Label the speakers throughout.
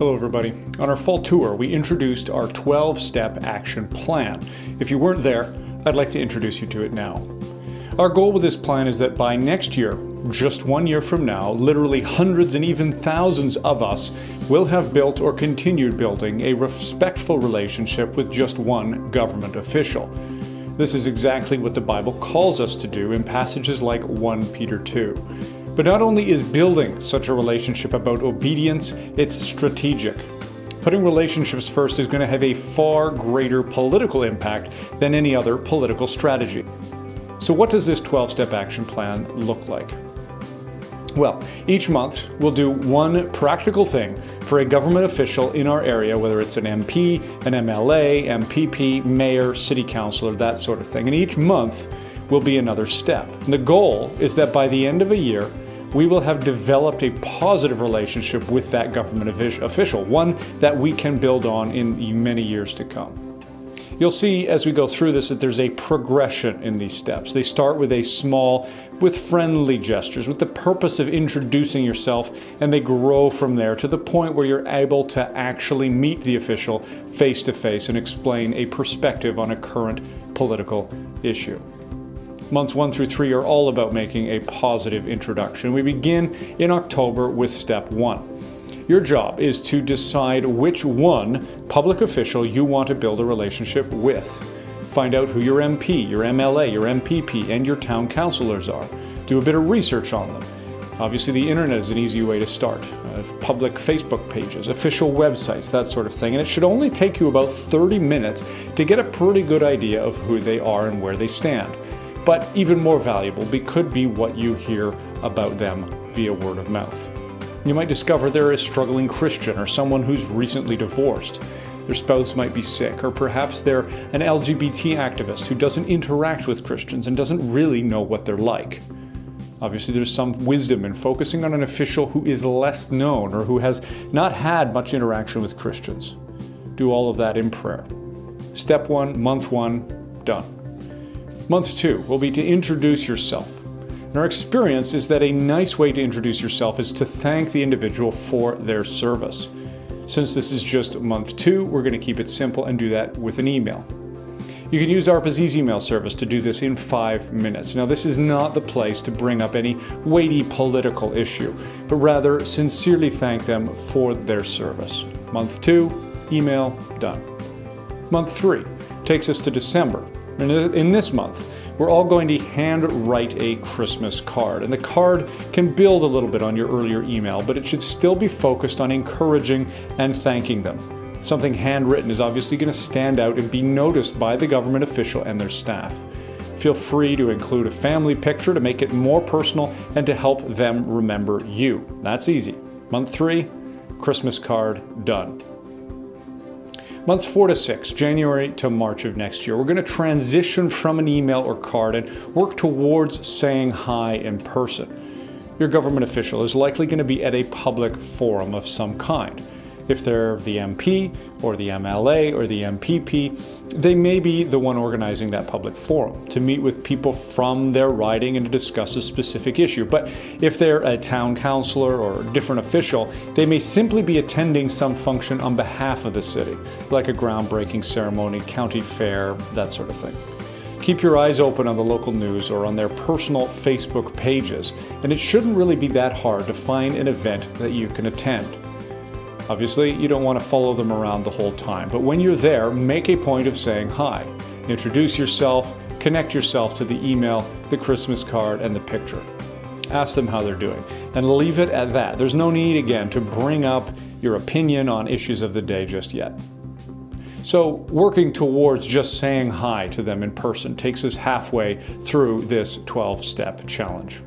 Speaker 1: Hello everybody. On our fall tour, we introduced our 12-step action plan. If you weren't there, I'd like to introduce you to it now. Our goal with this plan is that by next year, just 1 year from now, literally hundreds and even thousands of us will have built or continued building a respectful relationship with just one government official. This is exactly what the Bible calls us to do in passages like 1 Peter 2. But not only is building such a relationship about obedience, it's strategic. Putting relationships first is going to have a far greater political impact than any other political strategy. So what does this 12-step action plan look like? Well, each month we'll do one practical thing for a government official in our area, whether it's an MP, an MLA, MPP, mayor, city councilor, that sort of thing. And each month will be another step. And the goal is that by the end of a year, we will have developed a positive relationship with that government official, one that we can build on in many years to come. You'll see as we go through this that there's a progression in these steps. They start with a small, with friendly gestures, with the purpose of introducing yourself, and they grow from there to the point where you're able to actually meet the official face to face and explain a perspective on a current political issue. Months 1 through 3 are all about making a positive introduction. We begin in October with step 1. Your job is to decide which one public official you want to build a relationship with. Find out who your MP, your MLA, your MPP, and your town councilors are. Do a bit of research on them. Obviously, the internet is an easy way to start. Public Facebook pages, official websites, that sort of thing. And it should only take you about 30 minutes to get a pretty good idea of who they are and where they stand. But even more valuable could be what you hear about them via word of mouth. You might discover they're a struggling Christian or someone who's recently divorced. Their spouse might be sick, or perhaps they're an LGBT activist who doesn't interact with Christians and doesn't really know what they're like. Obviously, there's some wisdom in focusing on an official who is less known or who has not had much interaction with Christians. Do all of that in prayer. Step 1, month 1, done. Month 2 will be to introduce yourself. And our experience is that a nice way to introduce yourself is to thank the individual for their service. Since this is just month 2, we're going to keep it simple and do that with an email. You can use ARPA's email service to do this in 5 minutes. Now, this is not the place to bring up any weighty political issue, but rather sincerely thank them for their service. Month 2, email, done. Month 3 takes us to December. And in this month, we're all going to hand write a Christmas card. And the card can build a little bit on your earlier email, but it should still be focused on encouraging and thanking them. Something handwritten is obviously going to stand out and be noticed by the government official and their staff. Feel free to include a family picture to make it more personal and to help them remember you. That's easy. Month 3, Christmas card, done. Months 4 to 6, January to March of next year, we're going to transition from an email or card and work towards saying hi in person. Your government official is likely going to be at a public forum of some kind. If they're the MP or the MLA or the MPP, they may be the one organizing that public forum to meet with people from their riding and to discuss a specific issue. But if they're a town councilor or a different official, they may simply be attending some function on behalf of the city, like a groundbreaking ceremony, county fair, that sort of thing. Keep your eyes open on the local news or on their personal Facebook pages, and it shouldn't really be that hard to find an event that you can attend. Obviously, you don't want to follow them around the whole time, but when you're there, make a point of saying hi. Introduce yourself, connect yourself to the email, the Christmas card, and the picture. Ask them how they're doing, and leave it at that. There's no need, again, to bring up your opinion on issues of the day just yet. So, working towards just saying hi to them in person takes us halfway through this 12-step challenge.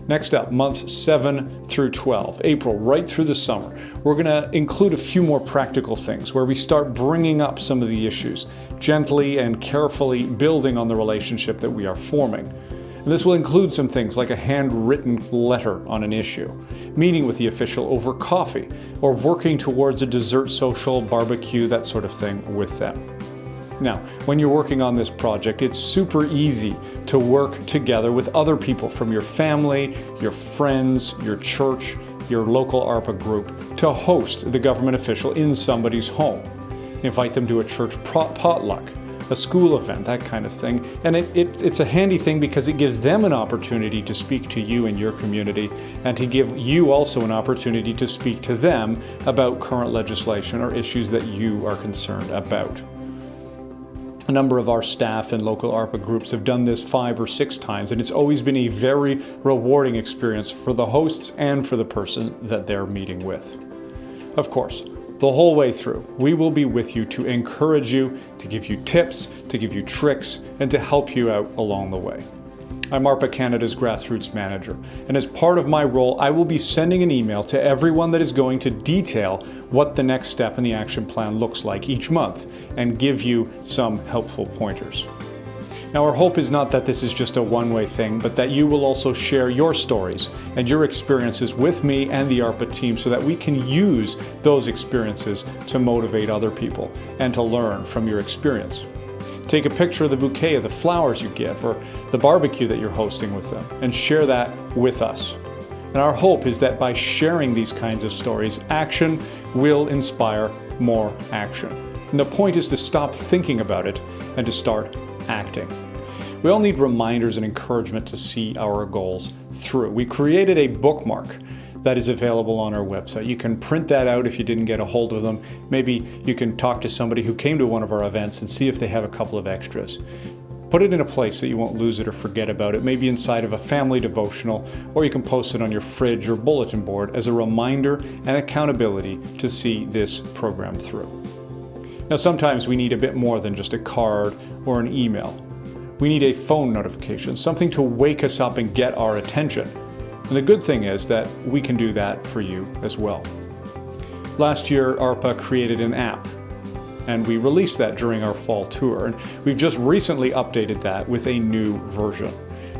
Speaker 1: Next up, months 7 through 12, April, right through the summer, we're going to include a few more practical things where we start bringing up some of the issues, gently and carefully building on the relationship that we are forming. And this will include some things like a handwritten letter on an issue, meeting with the official over coffee, or working towards a dessert social, barbecue, that sort of thing with them. Now, when you're working on this project, it's super easy to work together with other people from your family, your friends, your church, your local ARPA group to host the government official in somebody's home. Invite them to a church potluck, a school event, that kind of thing. And it's a handy thing because it gives them an opportunity to speak to you in your community and to give you also an opportunity to speak to them about current legislation or issues that you are concerned about. A number of our staff and local ARPA groups have done this 5 or 6 times, and it's always been a very rewarding experience for the hosts and for the person that they're meeting with. Of course, the whole way through, we will be with you to encourage you, to give you tips, to give you tricks, and to help you out along the way. I'm ARPA Canada's Grassroots Manager, and as part of my role, I will be sending an email to everyone that is going to detail what the next step in the action plan looks like each month and give you some helpful pointers. Now, our hope is not that this is just a one-way thing, but that you will also share your stories and your experiences with me and the ARPA team so that we can use those experiences to motivate other people and to learn from your experience. Take a picture of the bouquet of the flowers you give or the barbecue that you're hosting with them and share that with us. And our hope is that by sharing these kinds of stories, action will inspire more action. And the point is to stop thinking about it and to start acting. We all need reminders and encouragement to see our goals through. We created a bookmark that is available on our website. You can print that out if you didn't get a hold of them. Maybe you can talk to somebody who came to one of our events and see if they have a couple of extras. Put it in a place that you won't lose it or forget about it, maybe inside of a family devotional, or you can post it on your fridge or bulletin board as a reminder and accountability to see this program through. Now, sometimes we need a bit more than just a card or an email. We need a phone notification, something to wake us up and get our attention. And the good thing is that we can do that for you as well. Last year, ARPA created an app, and we released that during our fall tour. And we've just recently updated that with a new version.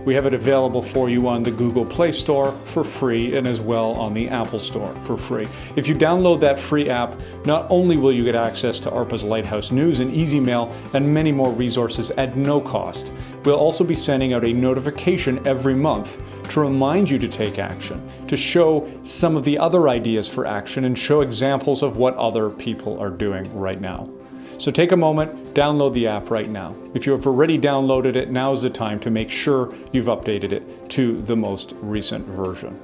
Speaker 1: We have it available for you on the Google Play Store for free and as well on the Apple Store for free. If you download that free app, not only will you get access to ARPA's Lighthouse News and Easy Mail and many more resources at no cost, we'll also be sending out a notification every month to remind you to take action, to show some of the other ideas for action and show examples of what other people are doing right now. So take a moment, download the app right now. If you have already downloaded it, now is the time to make sure you've updated it to the most recent version.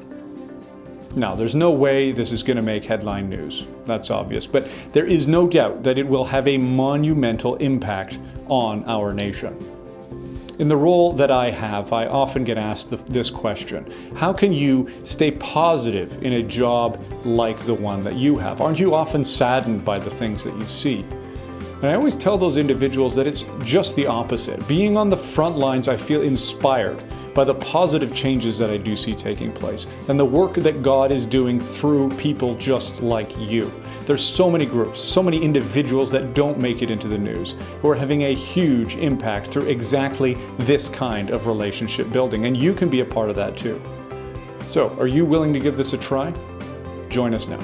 Speaker 1: Now, there's no way this is going to make headline news. That's obvious. But there is no doubt that it will have a monumental impact on our nation. In the role that I have, I often get asked this question: how can you stay positive in a job like the one that you have? Aren't you often saddened by the things that you see? And I always tell those individuals that it's just the opposite. Being on the front lines, I feel inspired by the positive changes that I do see taking place and the work that God is doing through people just like you. There's so many groups, so many individuals that don't make it into the news who are having a huge impact through exactly this kind of relationship building, and you can be a part of that too. So, are you willing to give this a try? Join us now.